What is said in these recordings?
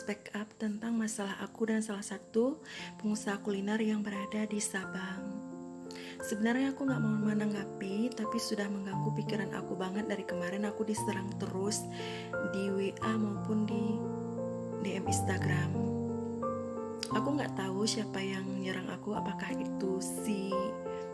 speak up tentang masalah aku dan salah satu pengusaha kuliner yang berada di Sabang. Sebenarnya aku gak mau menanggapi, tapi sudah mengganggu pikiran aku banget. Dari kemarin aku diserang terus di WA maupun di DM Instagram. Aku gak tahu siapa yang nyerang aku, apakah itu si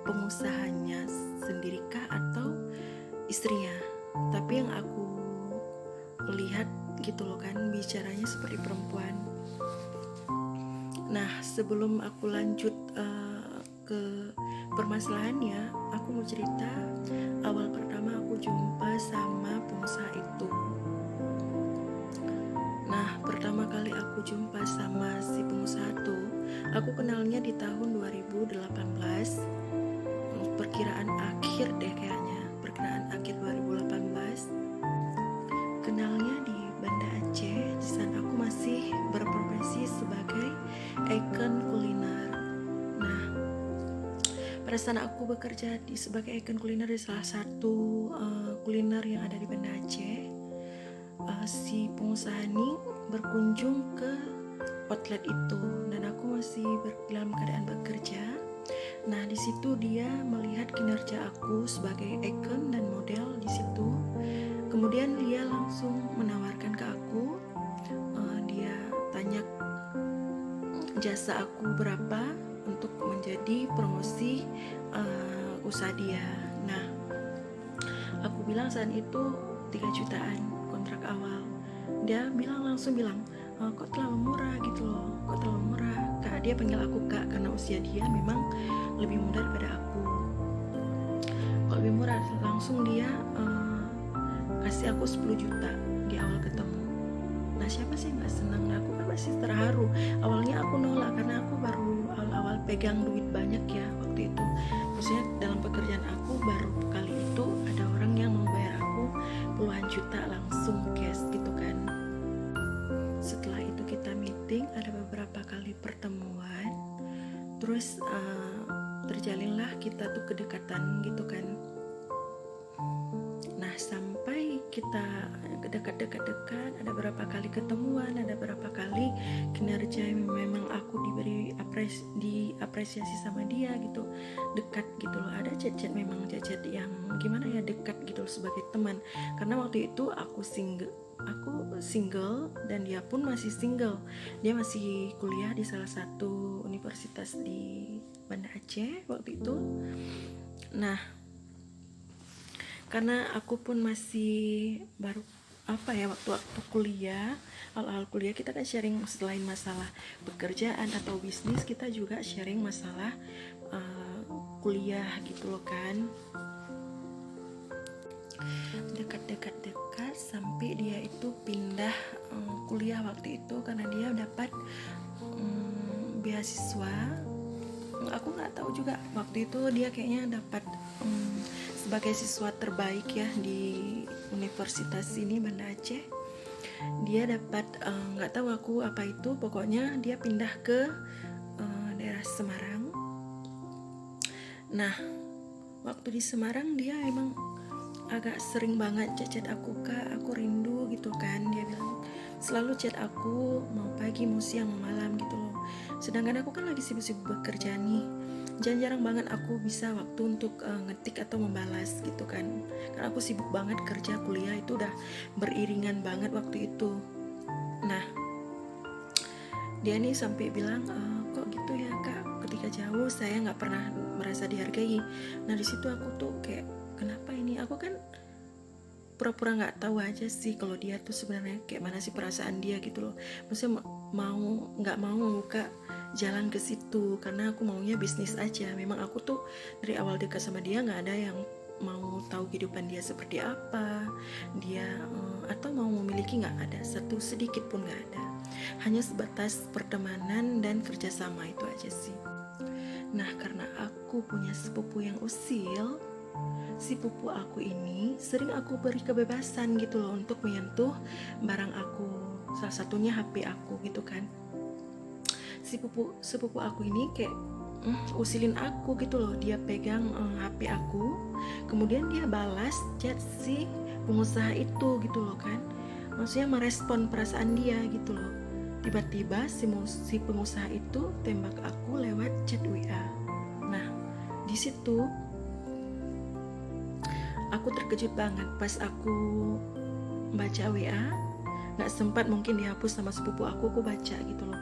pengusahanya sendirikah atau istrinya. Tapi yang aku lihat gitu loh kan, bicaranya seperti perempuan. Nah, sebelum aku lanjut ke permasalahannya, aku mau cerita awal pertama aku jumpa sama pengusaha itu. Nah, pertama kali aku jumpa sama si pengusaha tuh, aku kenalnya di tahun 2018, perkiraan akhir deh kayaknya, perkiraan akhir 2018. Kenalnya di Banda Aceh. Di sana aku masih berprofesi sebagai ikon kuliner. Nah, pada saat aku bekerja sebagai ikon kuliner di salah satu kuliner yang ada di Banda Aceh, si pengusaha ini berkunjung ke outlet itu dan aku masih dalam keadaan bekerja. Nah, di situ dia melihat kinerja aku sebagai ikon dan model di situ. Kemudian dia langsung menawarkan ke aku, dia tanya jasa aku berapa untuk menjadi promosi usaha dia. Nah, aku bilang saat itu 3 jutaan kontrak awal. Dia langsung bilang, kok terlalu murah gitu loh, kok terlalu murah. Kak, dia panggil aku Kak karena usia dia memang lebih muda daripada aku. Kok lebih murah, langsung dia kasih aku 10 juta di awal ketemu. Nah, siapa sih gak senang? Nah, aku kan masih terharu. Awalnya aku nolak karena aku baru awal-awal pegang duit banyak ya waktu itu. Maksudnya dalam pekerjaan aku baru kali itu ada orang yang mau bayar aku puluhan juta langsung cash gitu kan. Setelah itu kita meeting, ada beberapa kali pertemuan. Terus terjalinlah kita tuh kedekatan gitu kan. Nah, sampai kita dekat-dekat, ada berapa kali ketemuan, ada berapa kali kinerja yang memang aku diapresiasi sama dia gitu, dekat gitu loh. Ada chat-chat memang chat-chat yang gimana ya, dekat gitu loh, sebagai teman. Karena waktu itu aku single dan dia pun masih single. Dia masih kuliah di salah satu universitas di Banda Aceh waktu itu. Nah, karena aku pun masih baru waktu kuliah, awal kuliah kita kan sharing selain masalah pekerjaan atau bisnis, kita juga sharing masalah kuliah gitu loh kan. Dekat sampai dia itu pindah kuliah waktu itu karena dia dapat beasiswa. Aku nggak tahu juga waktu itu dia kayaknya dapat sebagai siswa terbaik ya di universitas ini Banda Aceh. Dia dapat nggak tahu aku apa itu, pokoknya dia pindah ke daerah Semarang. Nah, waktu di Semarang dia emang agak sering banget chat aku, Kak, aku rindu gitu kan. Dia bilang selalu chat aku, mau pagi, mau siang, mau malam gitu loh. Sedangkan aku kan lagi sibuk-sibuk bekerja nih. Jarang banget aku bisa waktu untuk ngetik atau membalas gitu kan. Karena aku sibuk banget kerja, kuliah itu udah beriringan banget waktu itu. Nah, dia nih sampai bilang, kok gitu ya Kak, ketika jauh saya nggak pernah merasa dihargai. Nah, di situ aku tuh kayak, kenapa ini? Aku kan pura-pura nggak tahu aja sih kalau dia tuh sebenarnya kayak mana sih perasaan dia gitu loh. Maksudnya nggak mau membuka jalan ke situ karena aku maunya bisnis aja. Memang aku tuh dari awal dekat sama dia nggak ada yang mau tahu kehidupan dia seperti apa, dia atau mau memiliki, nggak ada, satu sedikit pun nggak ada. Hanya sebatas pertemanan dan kerjasama, itu aja sih. Nah, karena aku punya sepupu yang usil, si pupu aku ini sering aku beri kebebasan gitu loh untuk menyentuh barang aku, salah satunya HP aku gitu kan. Sepupu aku ini kayak usilin aku gitu loh. Dia pegang HP aku, kemudian dia balas chat si pengusaha itu gitu loh kan. Maksudnya merespon perasaan dia gitu loh. tiba-tiba si pengusaha itu tembak aku lewat chat WA. Nah, di situ aku terkejut banget pas aku baca WA. Nggak sempat mungkin dihapus sama sepupu aku baca gitu loh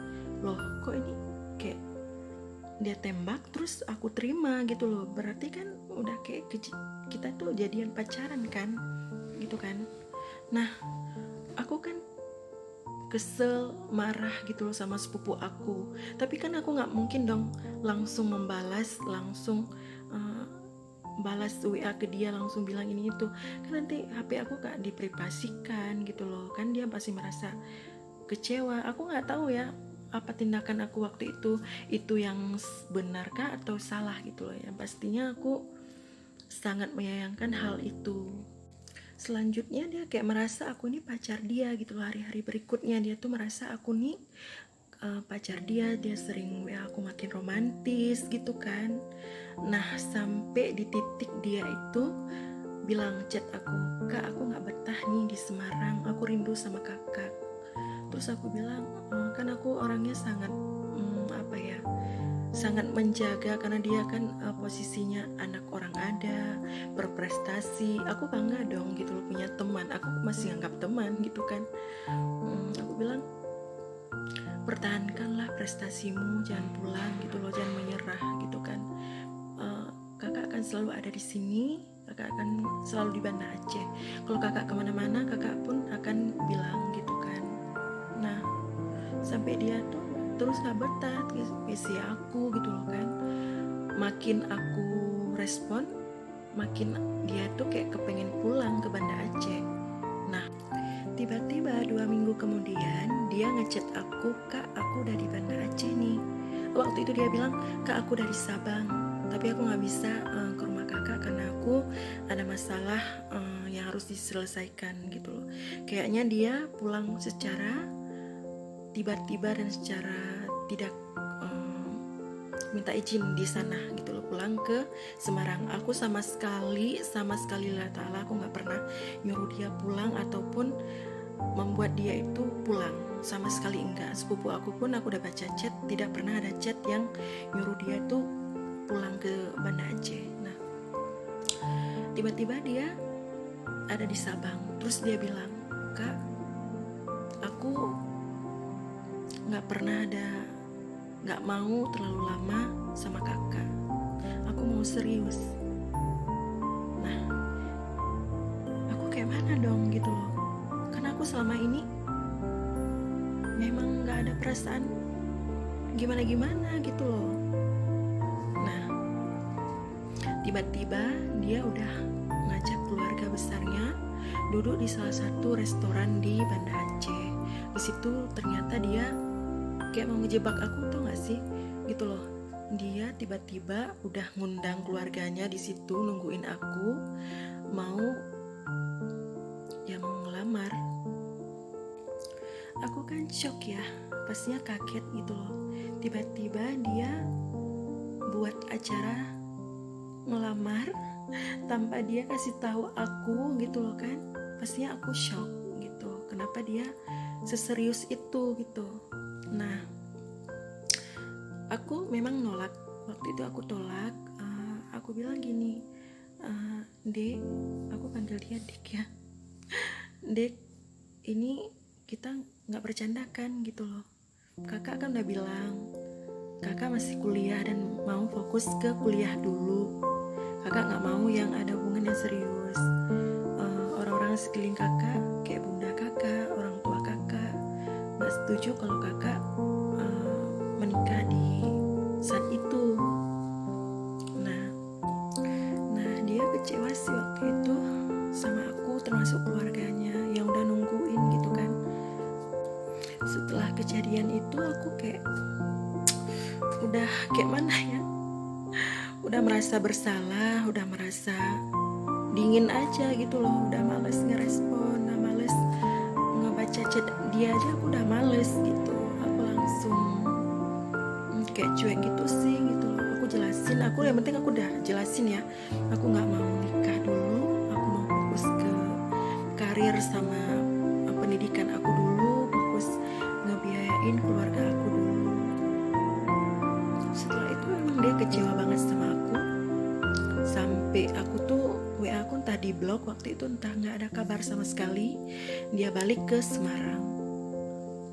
kok ini kayak dia tembak terus aku terima gitu loh, berarti kan udah kayak kita tuh jadian pacaran kan gitu kan. Nah, aku kan kesel, marah gitu loh sama sepupu aku, tapi kan aku nggak mungkin dong langsung membalas, langsung balas WA ke dia, langsung bilang ini itu, kan nanti HP aku gak diprivasikan gitu loh, kan dia pasti merasa kecewa. Aku nggak tahu ya apa tindakan aku waktu itu yang benarkah atau salah gitu loh. Yang pastinya aku sangat menyayangkan hal itu. Selanjutnya dia kayak merasa aku nih pacar dia gitu loh. Hari-hari berikutnya dia tuh merasa aku nih pacar dia sering WA aku makin romantis gitu kan. Nah, sampai di titik dia itu bilang chat aku, "Kak, aku gak betah nih di Semarang, aku rindu sama kakak." Terus aku bilang, kan aku orangnya sangat sangat menjaga, karena dia kan posisinya anak orang ada, berprestasi. Aku bangga dong gitu loh punya teman, aku masih anggap teman gitu kan. Aku bilang, pertahankanlah prestasimu, jangan pulang gitu loh, jangan menyerah gitu kan. Kakak akan selalu ada di sini, kakak akan selalu di Banda Aceh. Kalau kakak kemana-mana, kakak pun akan bilang gitu kan. Nah, sampai dia tuh terus gak betah isi aku gitu loh kan. Makin aku respon, makin dia tuh kayak kepengen pulang ke Banda Aceh. Nah, tiba-tiba 2 minggu kemudian dia ngechat aku, "Kak, aku udah di Banda Aceh nih." Waktu itu dia bilang, "Kak, aku dari Sabang, tapi aku gak bisa ke rumah kakak karena aku ada masalah yang harus diselesaikan gitu loh." Kayaknya dia pulang secara tiba-tiba dan secara tidak minta izin di sana gitu loh, pulang ke Semarang. Aku sama sekali lillahi ta'ala aku gak pernah nyuruh dia pulang ataupun membuat dia itu pulang, sama sekali enggak. Sepupu aku pun aku udah baca chat, tidak pernah ada chat yang nyuruh dia itu pulang ke Banda Aceh. Nah, tiba-tiba dia ada di Sabang, terus dia bilang, "Kak, aku gak mau terlalu lama sama kakak, aku mau serius." Nah, aku kayak mana dong gitu loh, karena aku selama ini memang gak ada perasaan gimana-gimana gitu loh. Nah, tiba-tiba dia udah ngajak keluarga besarnya duduk di salah satu restoran di Banda Aceh. Di situ ternyata dia kayak mau ngejebak aku, tau gak sih gitu loh. Dia tiba-tiba udah ngundang keluarganya di situ nungguin aku mau ngelamar. Aku kan shock ya, pastinya kaget gitu loh. Tiba-tiba dia buat acara ngelamar tanpa dia kasih tahu aku gitu loh kan. Pastinya aku shock gitu, kenapa dia seserius itu gitu. Nah, aku memang nolak. Waktu itu aku tolak. Aku bilang gini, "Dek," aku panggil dia Dek ya, "Dek, ini kita gak bercandakan gitu loh. Kakak kan udah bilang kakak masih kuliah dan mau fokus ke kuliah dulu. Kakak gak mau yang ada hubungan yang serius. Orang-orang sekeliling kakak, kayak bunda kakak, orang tua kakak, gak setuju kalau kakak menikah di saat itu." Nah, dia kecewa sih waktu itu sama aku, termasuk keluarganya yang udah nungguin gitu kan. Setelah kejadian itu aku kayak udah kayak mana ya, udah merasa bersalah, udah merasa dingin aja gitu loh, udah males ngerespon, udah males ngebaca chat dia aja, aku udah males gitu. Aku langsung kayak cuek gitu sih gitu loh. Aku jelasin, yang penting aku udah jelasin ya, aku gak mau nikah dulu, aku mau fokus ke karir sama pendidikan aku dulu, fokus ngebiayain HP aku tuh, WA aku entah di blok waktu itu, entah nggak ada kabar sama sekali. Dia balik ke Semarang.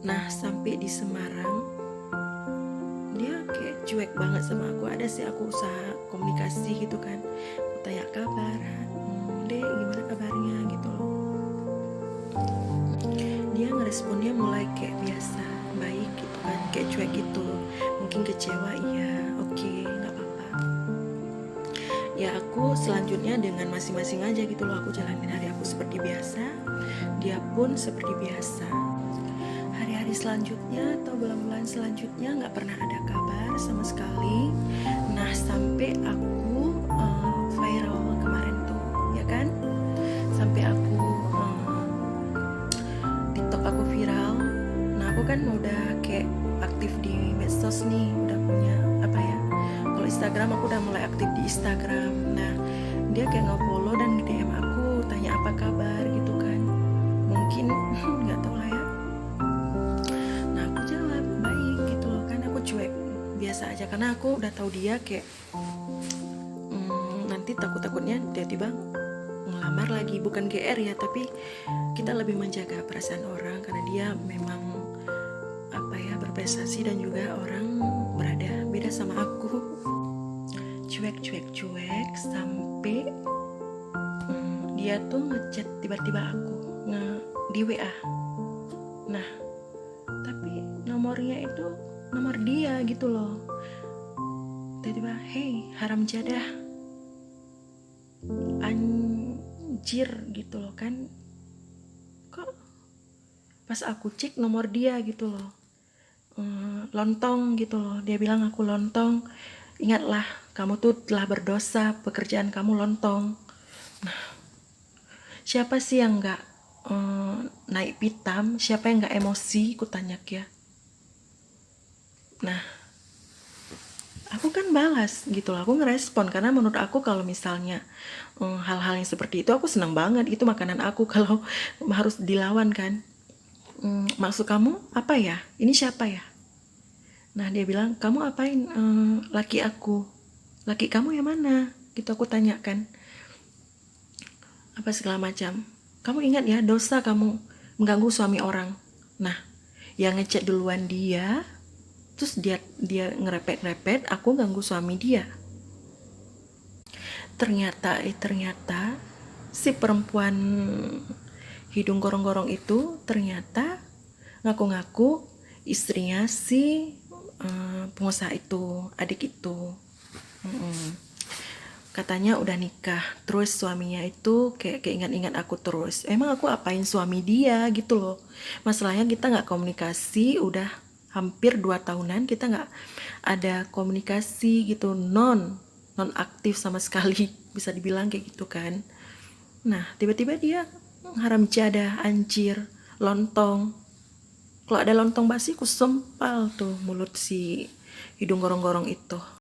Nah sampai di Semarang dia kayak cuek banget sama aku. Ada sih aku usaha komunikasi gitu kan, aku tanya kabar, Dek gimana kabarnya gitu loh. Dia ngeresponnya mulai kayak biasa, baik gitu kan, kayak cuek gitu. Mungkin kecewa, iya, oke, nggak apa-apa. Ya aku selanjutnya dengan masing-masing aja gitu loh, aku jalanin hari aku seperti biasa, dia pun seperti biasa. Hari-hari selanjutnya atau bulan-bulan selanjutnya nggak pernah ada kabar sama sekali. Nah sampai aku viral kemarin tuh, ya kan, sampai aku TikTok aku viral. Nah aku kan udah kayak aktif di medsos nih, udah punya apa ya, kalau Instagram aku udah mulai aktif di Instagram. Nah dia kayak nge-follow dan DM aku, tanya apa kabar gitu kan, mungkin nggak tahu lah ya. Nah aku jawab baik gitu loh kan, aku cuek biasa aja karena aku udah tahu dia kayak nanti takutnya tiba-tiba ngelamar lagi, bukan GR ya, tapi kita lebih menjaga perasaan orang karena dia memang apa ya, berprestasi dan juga orang berada beda sama aku. Cuek sampai dia tuh ngechat tiba-tiba aku di WA. Nah tapi nomornya itu nomor dia gitu loh. Tiba-tiba, hey haram jadah, anjir gitu loh kan. Kok pas aku cek nomor dia gitu loh, lontong gitu loh. Dia bilang aku lontong, ingatlah kamu tuh telah berdosa, pekerjaan kamu lontong. Nah siapa sih yang gak naik pitam, siapa yang gak emosi, ku tanya ya. Nah aku kan balas gitu loh, aku ngerespon karena menurut aku kalau misalnya hal-hal yang seperti itu aku senang banget, itu makanan aku kalau harus dilawan kan. Maksud kamu apa ya, ini siapa ya? Nah dia bilang, kamu apain laki aku, laki kamu yang mana gitu, aku tanyakan apa segala macam. Kamu ingat ya, dosa kamu mengganggu suami orang. Nah yang ngechat duluan dia, terus dia ngerepet aku ganggu suami dia. Ternyata si perempuan hidung gorong-gorong itu ternyata ngaku-ngaku istrinya si pengusaha itu, adik itu. Katanya udah nikah, terus suaminya itu kayak ingat-ingat aku terus. Emang aku apain suami dia gitu loh. Masalahnya kita nggak komunikasi, udah hampir 2 tahunan kita nggak ada komunikasi gitu, non aktif sama sekali, bisa dibilang kayak gitu kan. Nah tiba-tiba dia haram jadah, anjir, lontong. Kalau ada lontong basi ku sempal tuh mulut si hidung gorong-gorong itu.